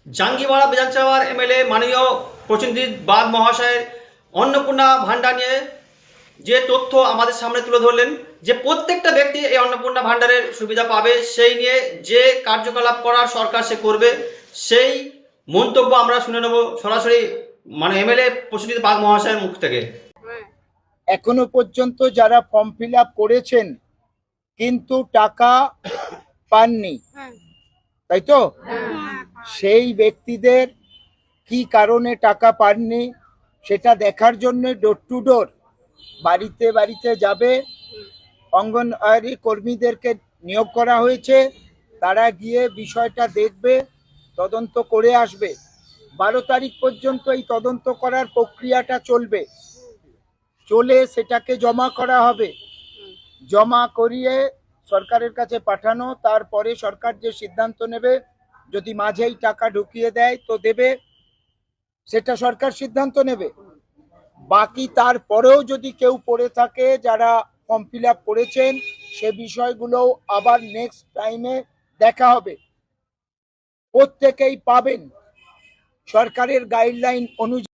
জাঙ্গিপাড়া বিধানসভার এমএলএ মাননীয় প্রসেনজিৎ বাগ মহাশয়ের অন্নপূর্ণা ভাণ্ডার নিয়ে যে তথ্য আমাদের সামনে তুলে ধরলেন, যে প্রত্যেকটা ব্যক্তি এই অন্নপূর্ণা ভাণ্ডারের সুবিধা পাবে, সেই নিয়ে যে কার্যকলাপ করার সরকার সে করবে, সেই মন্তব্য আমরা শুনে নেব সরাসরি এমএলএ প্রসেনজিৎ বাগ মহাশয়ের মুখ থেকে। এখনো পর্যন্ত যারা ফর্ম ফিল আপ করেছেন কিন্তু টাকা পাননি, তাই তো? সেই ব্যক্তিদের কি কারণে টাকা পাননি সেটা দেখার জন্য ডোর টু ডোর বাড়িতে বাড়িতে যাবে। অঙ্গনওয়াড়ি কর্মীদেরকে নিয়োগ করা হয়েছে, তারা গিয়ে বিষয়টা দেখবে, তদন্ত করে আসবে। 12 তারিখ পর্যন্ত এই তদন্ত করার প্রক্রিয়াটা চলবে, চলে সেটাকে জমা করা হবে, জমা করিয়ে সরকারের কাছে পাঠানো। তারপরে সরকার যে সিদ্ধান্ত নেবে, যদি মাঝেই টাকা ঢুকিয়ে দেয় তো দেবে, সেটা সরকার সিদ্ধান্ত নেবে। বাকি তারপরেও যদি কেউ পড়ে থাকে যারা ফর্ম ফিল আপ করেছেন, সে বিষয়গুলোও আবার নেক্সট টাইমে দেখা হবে। প্রত্যেকেই পাবেন সরকারের গাইডলাইন অনুযায়ী।